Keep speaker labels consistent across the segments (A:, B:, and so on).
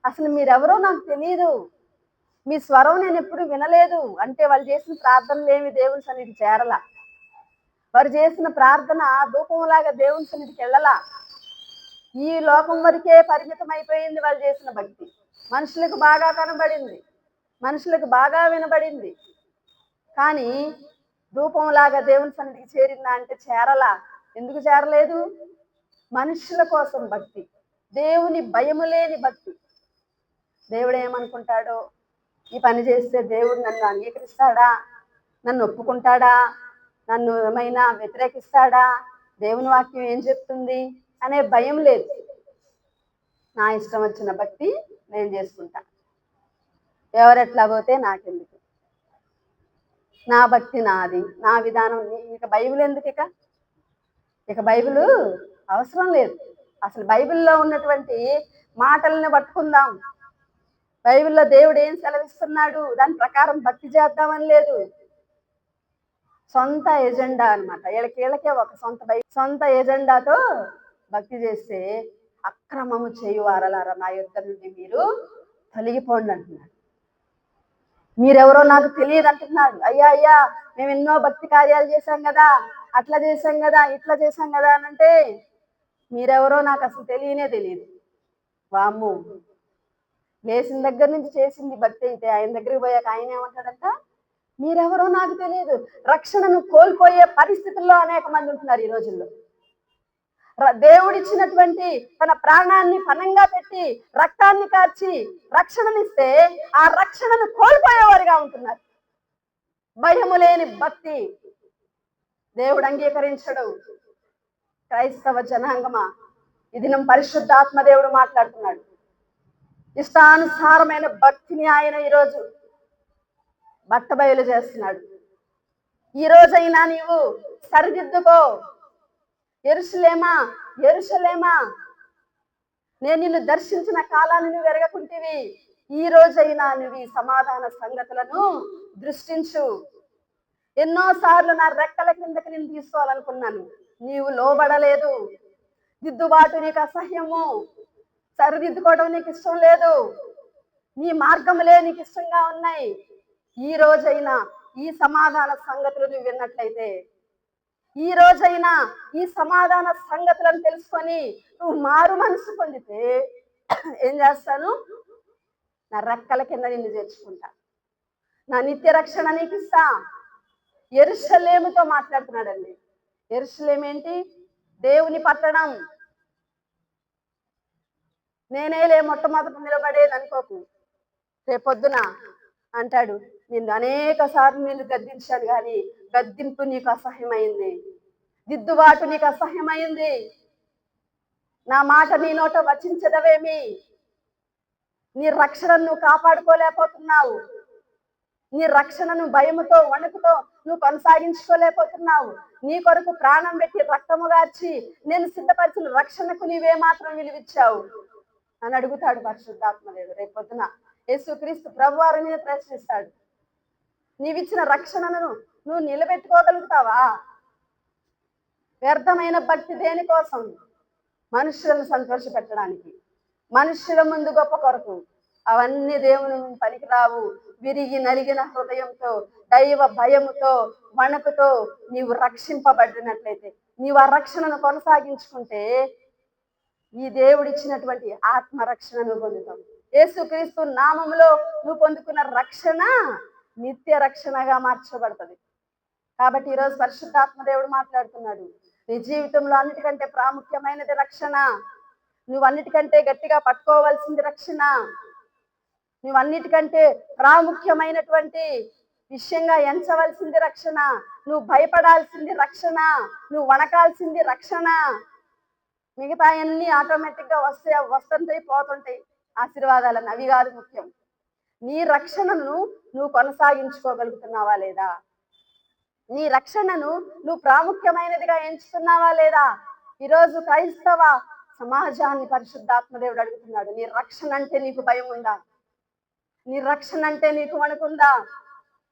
A: అసలు మీరెవరో నాకు తెలియదు, మీ స్వరం నేను ఎప్పుడు వినలేదు అంటే వాళ్ళు చేసిన ప్రార్థనలు ఏమి దేవుని సన్నిధి చేరలా. వారు చేసిన ప్రార్థన ధూపంలాగా దేవుని సన్నిధికి వెళ్ళలా. ఈ లోకం వరకే పరిమితం అయిపోయింది వాళ్ళు చేసిన భక్తి. మనుషులకు బాగా కనబడింది, మనుషులకు బాగా వినబడింది, కానీ ధూపంలాగా దేవుని సన్నిధికి చేరిందా అంటే చేరలా. ఎందుకు చేరలేదు? మనుషుల కోసం భక్తి, దేవుని భయము లేని భక్తి. దేవుడు ఏమనుకుంటాడో, ఈ పని చేస్తే దేవుడు నన్ను అంగీకరిస్తాడా, నన్ను ఒప్పుకుంటాడా, నన్ను ఏమైనా వ్యతిరేకిస్తాడా, దేవుని వాక్యం ఏం చెప్తుంది అనే భయం లేదు. నా ఇష్టం వచ్చిన భక్తి నేను చేసుకుంటా, ఎవరెట్లా పోతే నాకెందుకు, నా భక్తి నాది, నా విధానం. ఇక బైబిల్ ఎందుకు? ఇక బైబిల్ అవసరం లేదు. అసలు బైబిల్లో ఉన్నటువంటి మాటలను పట్టుకుందాం. బైబిల్లో దేవుడు ఏం సెలవిస్తున్నాడు దాని ప్రకారం భక్తి చేద్దామని లేదు. సొంత ఎజెండా అనమాట. వీళ్ళకే ఒక సొంత ఎజెండాతో భక్తి చేస్తే అక్రమము చేయువారలారా నా యొద్ద నుండి మీరు తొలగిపోండి అంటున్నాడు. మీరెవరో నాకు తెలియదు అంటున్నాడు. అయ్యా అయ్యా మేము ఎన్నో భక్తి కార్యాలు చేశాం కదా, అట్లా చేశాం కదా, ఇట్లా చేశాం కదా అని అంటే మీరెవరో నాకు అసలు తెలియదు. వామ్ము, లేచిన దగ్గర నుంచి చేసింది భక్తి అయితే ఆయన దగ్గరికి పోయాక ఆయన ఏమంటాడంట, మీరెవరో నాకు తెలియదు. రక్షణను కోల్పోయే పరిస్థితుల్లో అనేక మంది ఉంటున్నారు ఈ రోజుల్లో. దేవుడిచ్చినటువంటి తన ప్రాణాన్ని పణంగా పెట్టి రక్తాన్ని కార్చి రక్షణనిస్తే ఆ రక్షణను కోల్పోయేవారుగా ఉంటున్నారు. భయము లేని భక్తి దేవుడు అంగీకరించడు. క్రైస్తవ జనాంగమా, ఈ దినం పరిశుద్ధాత్మ దేవుడు మాట్లాడుతున్నాడు. ఇష్టానుసారమైన భక్తిని ఆయన ఈరోజు బట్టబయలు చేస్తున్నాడు. ఈ రోజైనా నీవు సరిదిద్దుకో. యెరూషలేమా యెరూషలేమా, నేను నిన్ను దర్శించిన కాలాన్ని నువ్వు ఎరగకుంటివి. ఈ రోజైనా నువ్వు ఈ సమాధాన సంగతులను దృష్టించు. ఎన్నోసార్లు నా రెక్కల కిందకి నేను తీసుకోవాలనుకున్నాను, నీవు లోబడలేదు. దిద్దుబాటు నీకు అసహ్యము, సరిదిద్దుకోవడం నీకు ఇష్టం లేదు, నీ మార్గములే నీకు ఇష్టంగా ఉన్నాయి. ఈ రోజైనా ఈ సమాధాన సంగతులు నువ్వు విన్నట్లయితే, ఈ రోజైనా ఈ సమాధాన సంగతులను తెలుసుకొని నువ్వు మారు మనసు పొందితే ఏం చేస్తాను? నా రెక్కల కింద నిన్ను చేర్చుకుంటా, నా నిత్య రక్షణ నీకు ఇస్తా. యెరూషలేముతో మాట్లాడుతున్నాడండి. యెరూషలేము ఏంటి? దేవుని పట్టణం. నేనేలే మొట్టమొదట నిలబడేది అనుకోకు. రేపొద్దున అంటాడు, నిన్ను అనేక సార్లు నిన్ను గద్దించాను కానీ గద్దింపు నీకు అసహ్యమైంది, దిద్దుబాటు నీకు అసహ్యమైంది, నా మాట నీ నోట వచించదవేమి, నీ రక్షణను నువ్వు కాపాడుకోలేకపోతున్నావు, నీ రక్షణను భయముతో వణుకుతో నువ్వు కొనసాగించుకోలేకపోతున్నావు. నీ కొరకు ప్రాణం పెట్టి రక్తము గార్చి నేను సిద్ధపరిచిన రక్షణకు నీవే మాత్రం విలువిచ్చావు అని అడుగుతాడు పరిశుద్ధాత్మదేవుడు. రేపొద్దున యేసుక్రీస్తు ప్రభువారు మీద ప్రశ్నిస్తాడు, నీవిచ్చిన రక్షణను నువ్వు నిలబెట్టుకోగలుగుతావా? వ్యర్థమైన భక్తి దేనికోసం? మనుషులను సంతోషపెట్టడానికి, మనుషుల ముందు గొప్ప కొరకు. అవన్నీ దేవుని పనికిరావు. విరిగి నలిగిన హృదయంతో, దైవ భయముతో, వణుకుతో నీవు రక్షింపబడినట్లయితే, నీవు ఆ రక్షణను కొనసాగించుకుంటే ఈ దేవుడిచ్చినటువంటి ఆత్మరక్షణను పొందుతావు. యేసుక్రీస్తు నామములో నువ్వు పొందుకున్న రక్షణ నిత్య రక్షణగా మార్చబడుతుంది. కాబట్టి ఈరోజు పరిశుద్ధాత్మ దేవుడు మాట్లాడుతున్నాడు, నీ జీవితంలో అన్నిటికంటే ప్రాముఖ్యమైనది రక్షణ. నువ్వు అన్నిటికంటే గట్టిగా పట్టుకోవాల్సింది రక్షణ. నువ్వు అన్నిటికంటే ప్రాముఖ్యమైనటువంటి విషయంగా ఎంచవలసింది రక్షణ. నువ్వు భయపడాల్సింది రక్షణ, నువ్వు వణకాల్సింది రక్షణ. మిగతా అన్ని ఆటోమేటిక్గా వస్తుంటాయి, పోతుంటాయి ఆశీర్వాదాలను, అవి కాదు ముఖ్యం. నీ రక్షణను నువ్వు కొనసాగించుకోగలుగుతున్నావా లేదా? నీ రక్షణను నువ్వు ప్రాముఖ్యమైనదిగా ఎంచుతున్నావా లేదా? ఈరోజు క్రైస్తవ సమాజాన్ని పరిశుద్ధాత్మదేవుడు అడుగుతున్నాడు, నీ రక్షణ అంటే నీకు భయం ఉందా? నీ రక్షణ అంటే నీకు వణుకుందా?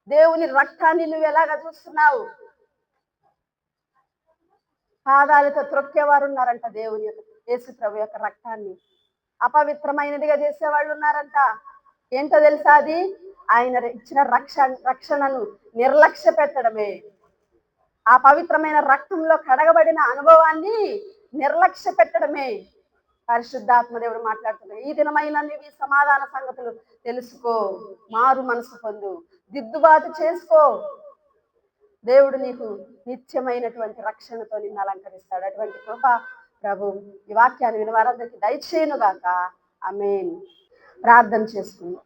A: దేవుని రక్తాన్ని నువ్వు ఎలాగా చూస్తున్నావు? పాదాలతో త్రొక్కేవారు ఉన్నారంట దేవుని యొక్క, యేసు ప్రభు యొక్క రక్తాన్ని. అపవిత్రమైనదిగా చేసేవాళ్ళు ఉన్నారంట. ఏంటో తెలుసా అది? ఆయన ఇచ్చిన రక్షణను నిర్లక్ష్య పెట్టడమే. ఆ పవిత్రమైన రక్తంలో కడగబడిన అనుభవాన్ని నిర్లక్ష్య పెట్టడమే. పరిశుద్ధాత్మ దేవుడు మాట్లాడుతున్నాడు. ఈ దినమైన నీవి సమాధాన సంగతులు తెలుసుకో, మారు మనసు పొందు, దిద్దుబాటు చేసుకో. దేవుడు నీకు నిత్యమైనటువంటి రక్షణతో నిన్ను అలంకరిస్తాడు. అటువంటి కృప ప్రభు ఈ వాక్యాన్ని విని వారందరికీ దయచేయును గాక. ఆమేన్. ప్రార్థన చేసుకుందాం.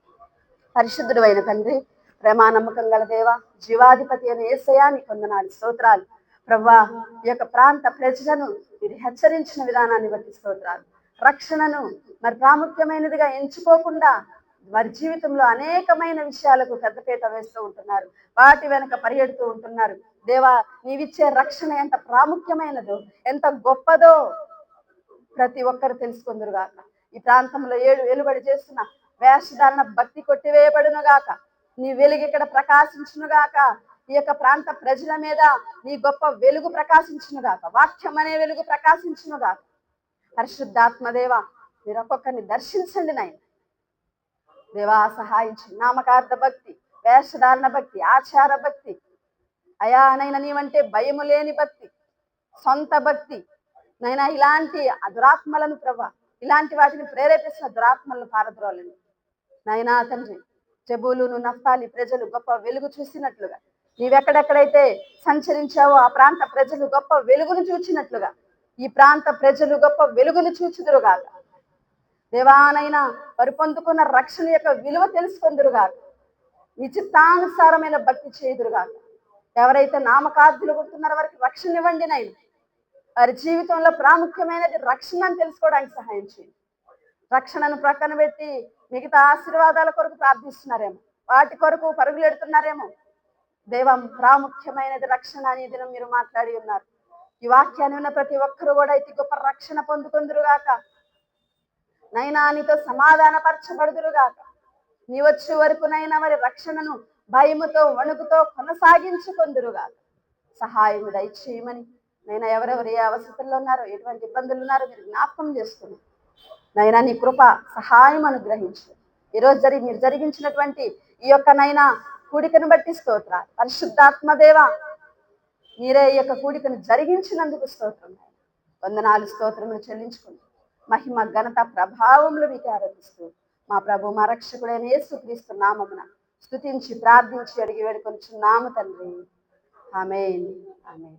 A: పరిశుద్ధుడు అయిన తండ్రి, ప్రేమా నమ్మకం గల దేవ, జీవాధిపతి అయిన యేసయ్యా నీకు వందనాలు, స్తోత్రాలు. ప్రభా, ఈ యొక్క ప్రాంత ప్రజలను మీరు హెచ్చరించిన విధానాన్ని బట్టి స్తోత్రాలు. రక్షణను మరి ప్రాముఖ్యమైనదిగా ఎంచుకోకుండా వారి జీవితంలో అనేకమైన విషయాలకు పెద్దపీట వేస్తూ ఉంటున్నారు, వాటి వెనక పరిగెడుతూ ఉంటున్నారు. దేవా, నీవిచ్చే రక్షణ ఎంత ప్రాముఖ్యమైనదో, ఎంత గొప్పదో ప్రతి ఒక్కరు తెలుసుకుందరుగాక. ఈ ప్రాంతంలో వెలుబడి చేస్తున్న వేషధారణ భక్తి కొట్టివేయబడును గాక. నీ వెలుగు ఇక్కడ ప్రకాశించును గాక. ఈ యొక్క ప్రాంత ప్రజల మీద నీ గొప్ప వెలుగు ప్రకాశించును గాక. వాక్యం అనే వెలుగు ప్రకాశించును గాక. పరిశుద్ధాత్మదేవ, మీరు ఒక్కొక్కరిని దర్శించండి నాయన. దేవా, సహాయించి నామకార్థ భక్తి, వేషధారణ భక్తి, ఆచార భక్తి, అయా నైనా నీవంటే భయము లేని భక్తి, సొంత భక్తి నైనా, ఇలాంటి దురాత్మలను ప్రభా, ఇలాంటి వాటిని ప్రేరేపిస్తున్న దురాత్మలను పారద్రోలండి నైనా తండ్రి. జబూలును నఫ్తాలి ప్రజలు గొప్ప వెలుగు చూసినట్లుగా, నీవెక్కడెక్కడైతే సంచరించావో ఆ ప్రాంత ప్రజలు గొప్ప వెలుగును చూచినట్లుగా ఈ ప్రాంత ప్రజలు గొప్ప వెలుగును చూచుదురుగాక. దేవానైనా వారు పొందుకున్న రక్షణ యొక్క విలువ తెలుసుకుందురుగాక. నీ చిత్తానుసారమైన భక్తి చేయుదురుగాక. ఎవరైతే నామకార్థులు కొడుతున్నారో వారికి రక్షణ ఇవ్వండి నైనా. వారి జీవితంలో ప్రాముఖ్యమైనది రక్షణ అని తెలుసుకోవడానికి సహాయం చేయండి. రక్షణను ప్రక్కన పెట్టి మిగతా ఆశీర్వాదాల కొరకు ప్రార్థిస్తున్నారేమో, వాటి కొరకు పరుగులు ఎడుతున్నారేమో. దేవం, ప్రాముఖ్యమైనది రక్షణ అని దినం మీరు మాట్లాడి ఉన్నారు. ఈ వాక్యాన్ని ఉన్న ప్రతి ఒక్కరు కూడా ఇతి గొప్ప రక్షణ పొందుకుందురుగాక. నైనా నీతో సమాధానపరచబడుదురుగాక. నీ వచ్చే వరకు నైనా వారి రక్షణను భయముతో వణుకుతో కొనసాగించుకుందురుగాక. సహాయం దయచేయమని నైనా, ఎవరెవరు ఏ అవసరంలో ఉన్నారో, ఎటువంటి ఇబ్బందులు ఉన్నారో మీరు జ్ఞాపకం చేస్తున్నారు నైనా. నీ కృప సహాయం అనుగ్రహించు. ఈరోజు మీరు జరిగించినటువంటి ఈ యొక్క నైనా కూడికను బట్టి స్తోత్రాలు. పరిశుద్ధాత్మదేవ, మీరే ఈ యొక్క కూడికను జరిగించినందుకు స్తోత్రం. వందనాలు, స్తోత్రములు చెల్లించుకుంటూ మహిమ ఘనత ప్రభావములు మీకు ఆరోపిస్తూ మా ప్రభు మా రక్షకుడైన యేసుక్రీస్తు నామమున స్తుతించి ప్రార్థించి అడిగి వేడుకొనుచున్నాము తండ్రి. ఆమేన్. ఆమేన్.